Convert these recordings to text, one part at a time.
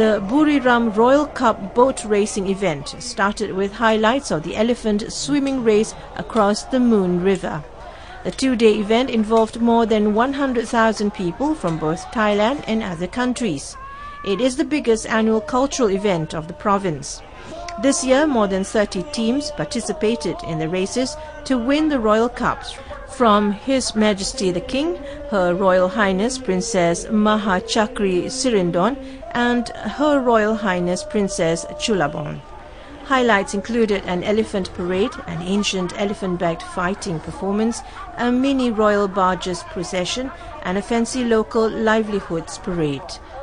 The Buriram Royal Cup boat racing event started with highlights of the elephant swimming race across the Moon River. The two-day event involved more than 100,000 people from both Thailand and other countries. It is the biggest annual cultural event of the province. This year, more than 30 teams participated in the races to win the Royal Cups, from His Majesty the King, Her Royal Highness Princess Mahachakri Sirindon, and Her Royal Highness Princess Chulabon. Highlights included an elephant parade, an ancient elephant-backed fighting performance, a mini royal barges procession, and a fancy local livelihoods parade.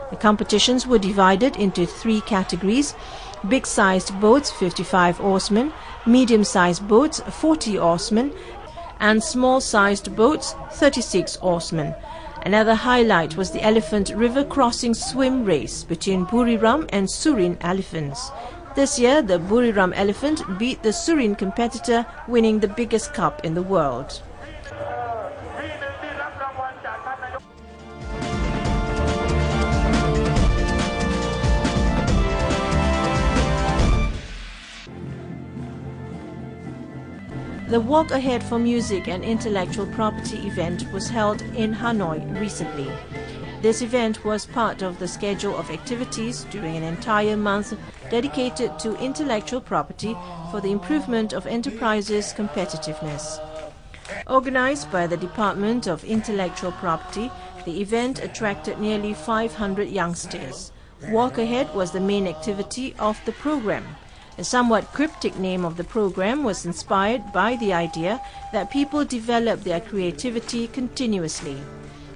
The competitions were divided into three categories: big-sized boats 55 oarsmen, medium-sized boats 40 oarsmen, and small-sized boats 36 oarsmen. Another highlight was the elephant river crossing swim race between Buriram and Surin elephants. This year, the Buriram elephant beat the Surin competitor, winning the biggest cup in the world. The Walk Ahead for Music and Intellectual Property event was held in Hanoi recently. This event was part of the schedule of activities during an entire month dedicated to intellectual property for the improvement of enterprises' competitiveness. Organized by the Department of Intellectual Property, the event attracted nearly 500 youngsters. Walk Ahead was the main activity of the program. The somewhat cryptic name of the program was inspired by the idea that people develop their creativity continuously.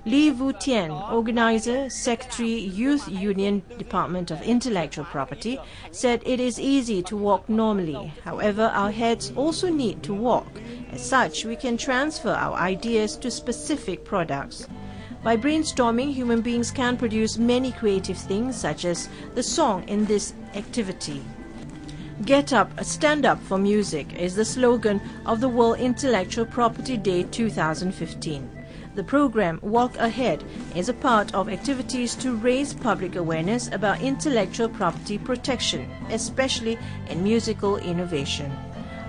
Li Vu Tian, organizer, secretary, Youth Union Department of Intellectual Property, said it is easy to walk normally. However, our heads also need to walk. As such, we can transfer our ideas to specific products. By brainstorming, human beings can produce many creative things, such as the song in this activity. Get up, stand up for music is the slogan of the World Intellectual Property Day 2015. The program Walk Ahead is a part of activities to raise public awareness about intellectual property protection, especially in musical innovation.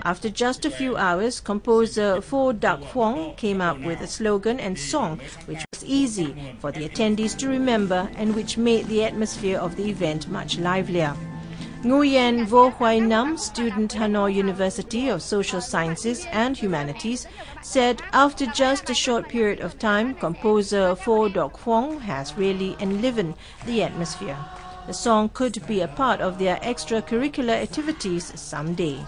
After just a few hours, composer Pho Dak Phuong came up with a slogan and song which was easy for the attendees to remember and which made the atmosphere of the event much livelier. Nguyen Vo Hoai Nam, student Hanoi University of Social Sciences and Humanities, said after just a short period of time, composer Pho Dak Phuong has really enlivened the atmosphere. The song could be a part of their extracurricular activities someday.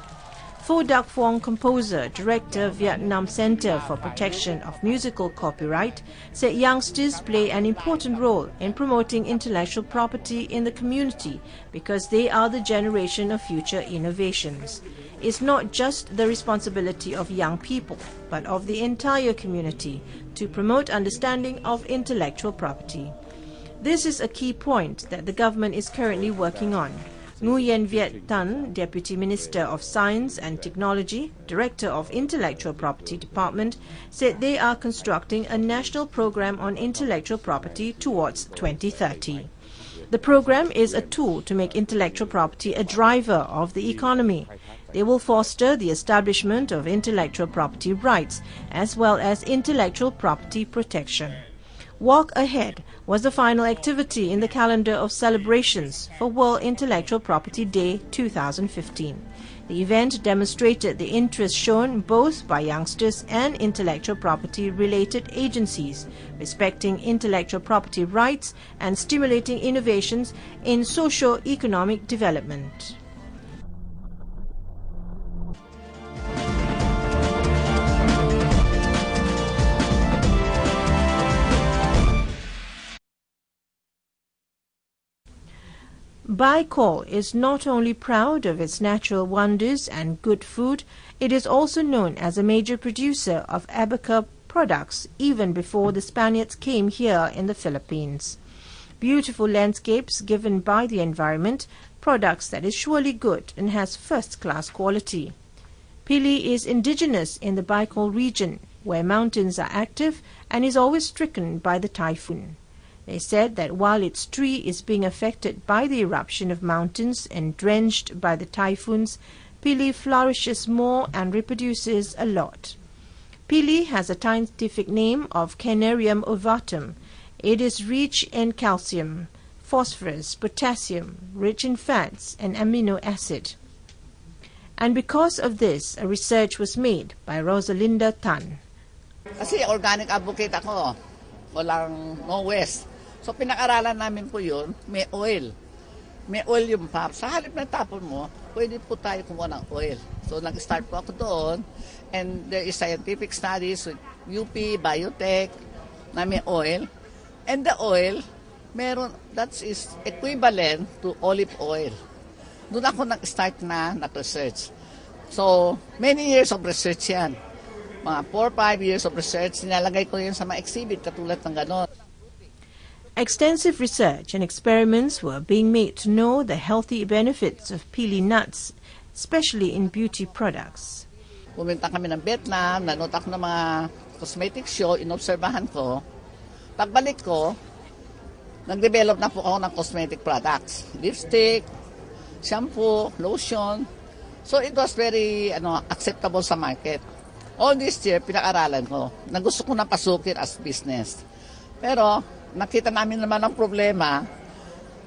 Pho Dak Phuong, composer, director, Vietnam Center for Protection of Musical Copyright, said youngsters play an important role in promoting intellectual property in the community because they are the generation of future innovations. It's not just the responsibility of young people, but of the entire community to promote understanding of intellectual property. This is a key point that the government is currently working on. Nguyen Viet Tan, Deputy Minister of Science and Technology, Director of Intellectual Property Department, said they are constructing a national program on intellectual property towards 2030. The program is a tool to make intellectual property a driver of the economy. They will foster the establishment of intellectual property rights as well as intellectual property protection. Walk Ahead was the final activity in the calendar of celebrations for World Intellectual Property Day 2015. The event demonstrated the interest shown both by youngsters and intellectual property-related agencies, respecting intellectual property rights and stimulating innovations in socio-economic development. Baikal is not only proud of its natural wonders and good food, it is also known as a major producer of abaca products even before the Spaniards came here in the Philippines. Beautiful landscapes given by the environment, products that is surely good and has first-class quality. Pili is indigenous in the Baikal region, where mountains are active and is always stricken by the typhoon. They said that while its tree is being affected by the eruption of mountains and drenched by the typhoons, pili flourishes more and reproduces a lot. Pili has a scientific name of Canarium ovatum. It is rich in calcium, phosphorus, potassium, rich in fats and amino acid. And because of this, a research was made by Rosalinda Tan. Kasi organic advocate ako, walang no waste. So pinag-aralan namin po yun, may oil. May oil yung pap. Sa halip na tapon mo, pwede po tayo kumuha ng oil. So nag-start po ako doon. And there is scientific studies with UP, Biotech, na may oil. And the oil, that is equivalent to olive oil. Doon ako nag-start na research. So, many years of research yan. Mga 4-5 years of research, nilalagay ko yun sa mga exhibit, katulad ng gano'n. Extensive research and experiments were being made to know the healthy benefits of pili nuts, especially in beauty products. Pumunta kami ng Vietnam, nanood ako ng mga cosmetic show, inobserbahan ko. Pagbalik ko, nag-develop na po ako ng cosmetic products. Lipstick, shampoo, lotion. So it was very acceptable sa market. All this year, pinag-aralan ko na gusto ko na pasukin as business. Pero nakita namin naman ang problema.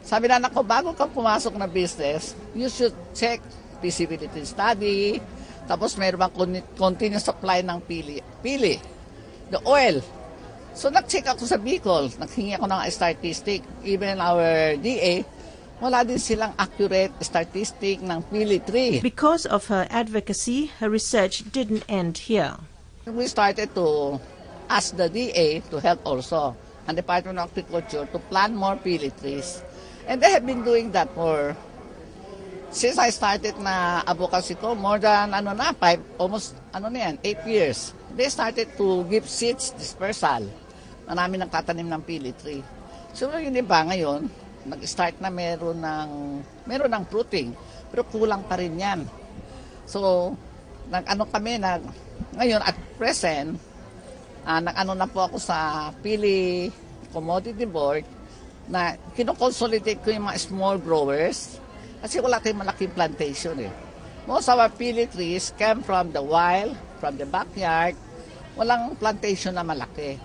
Sabi na ko, bago ka pumasok na business, you should check feasibility study, tapos mayroon bang continuous supply ng pili, the oil. So nag-check ako sa Bicol, naghingi ako ng statistic. Even our DA, wala din silang accurate statistic ng pili tree. Because of her advocacy, her research didn't end here. We started to ask the DA to help also, and Department of Agriculture, to plant more pili trees. And they have been doing that since I started na advocacy ko, more than 8 years. They started to give seeds dispersal. Marami nagtatanim ng pili tree. So yung iba ngayon, nag-start na meron ng fruiting, pero kulang pa rin yan. So, ngayon at present, na po ako sa Pili Commodity Board na kinoconsolidate ko yung mga small growers kasi wala tayong malaking plantation eh. Most of our pili trees came from the wild, from the backyard. Walang plantation na malaki.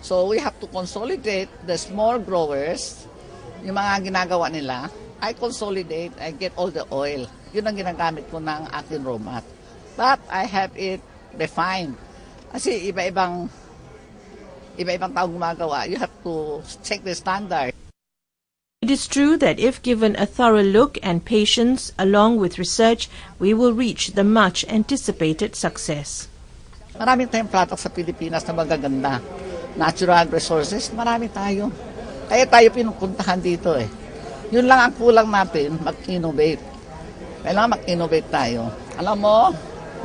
So we have to consolidate the small growers, yung mga ginagawa nila. I consolidate, I get all the oil. Yun ang ginagamit ko ng aking raw mat. But I have it refined. Kasi iba-ibang tao gumagawa. You have to check the standard. It is true that if given a thorough look and patience along with research, we will reach the much anticipated success. Maraming tayong product sa Pilipinas na magaganda. Natural resources, marami tayo. Kaya tayo pinupuntahan dito eh. Yun lang ang kulang natin, mag-innovate. Kailangan mag-innovate tayo. Alam mo,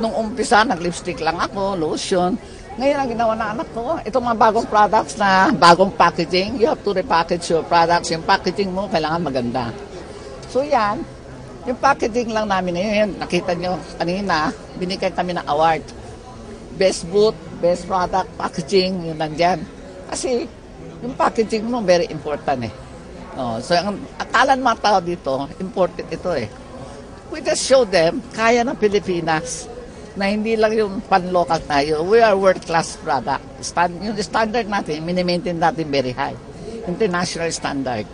nung umpisa, nag-lipstick lang ako, lotion. Ngayon ang ginawa ng anak ko, itong mga bagong products na bagong packaging, you have to repackage your products. Yung packaging mo, kailangan maganda. So yan, yung packaging lang namin ngayon, nakita nyo kanina, binigay kami ng award. Best boot, best product, packaging, yun nandyan. Kasi yung packaging mo, very important eh. So ang akala ng mga tao dito, important ito eh. We just show them, kaya ng Pilipinas, na hindi lang yung pan-local tayo. We are world-class product. Yung standard natin, mini-maintain natin very high. International standard.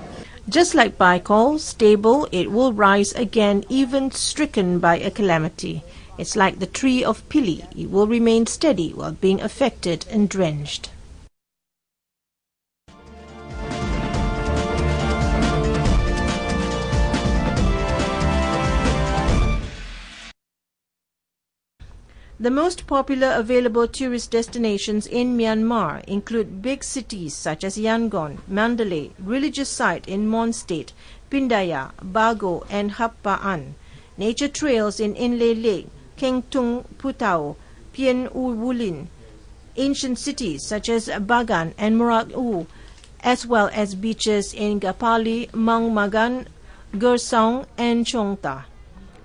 Just like Baikal, stable, it will rise again even stricken by a calamity. It's like the tree of Pili. It will remain steady while being affected and drenched. The most popular available tourist destinations in Myanmar include big cities such as Yangon, Mandalay, religious site in Mon State, Pindaya, Bago, and Hapaan, nature trails in Inle Lake, Kengtung Putao, Pien U Wulin, ancient cities such as Bagan and Murak U, as well as beaches in Gapali, Mang Magan, Gersong, and Chongta.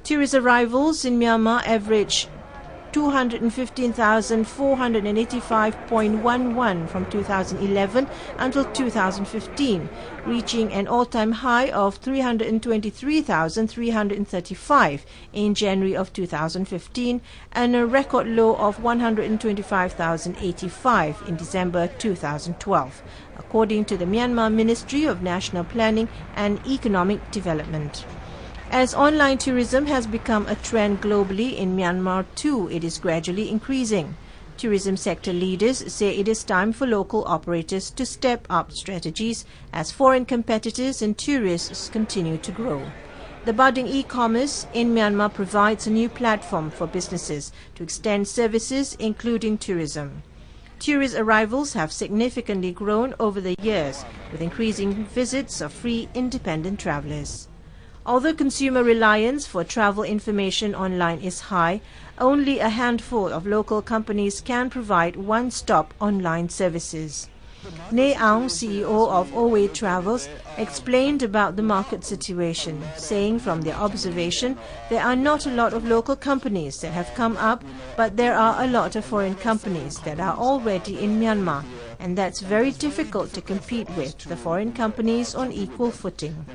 Tourist arrivals in Myanmar average 215,485.11 from 2011 until 2015, reaching an all-time high of 323,335 in January of 2015 and a record low of 125,085 in December 2012, according to the Myanmar Ministry of National Planning and Economic Development. As online tourism has become a trend globally, in Myanmar too it is gradually increasing. Tourism sector leaders say it is time for local operators to step up strategies as foreign competitors and tourists continue to grow. The budding e-commerce in Myanmar provides a new platform for businesses to extend services, including tourism. Tourist arrivals have significantly grown over the years, with increasing visits of free independent travelers. Although consumer reliance for travel information online is high, only a handful of local companies can provide one-stop online services. Ne Aung, CEO of Oway Travels, explained about the market situation, saying from their observation there are not a lot of local companies that have come up, but there are a lot of foreign companies that are already in Myanmar, and that's very difficult to compete with the foreign companies on equal footing.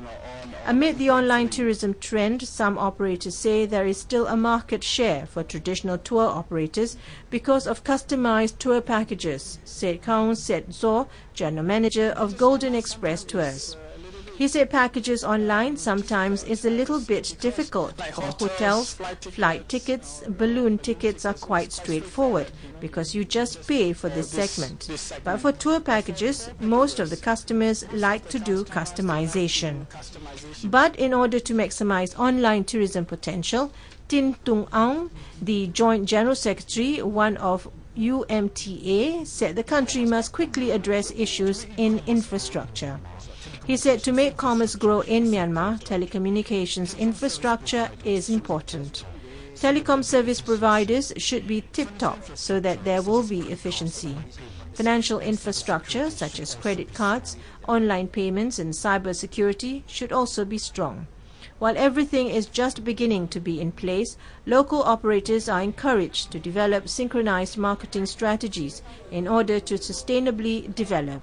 Amid the online tourism trend, some operators say there is still a market share for traditional tour operators because of customized tour packages, said Kaung Set Zo, General Manager of Golden Express Tours. He said packages online sometimes is a little bit difficult. For hotels, flight tickets, balloon tickets are quite straightforward because you just pay for this segment. But for tour packages, most of the customers like to do customization. But in order to maximize online tourism potential, Tin Tung Aung, the Joint General Secretary, one of UMTA, said the country must quickly address issues in infrastructure. He said to make commerce grow in Myanmar, telecommunications infrastructure is important. Telecom service providers should be tip-top so that there will be efficiency. Financial infrastructure such as credit cards, online payments and cyber security should also be strong. While everything is just beginning to be in place, local operators are encouraged to develop synchronized marketing strategies in order to sustainably develop.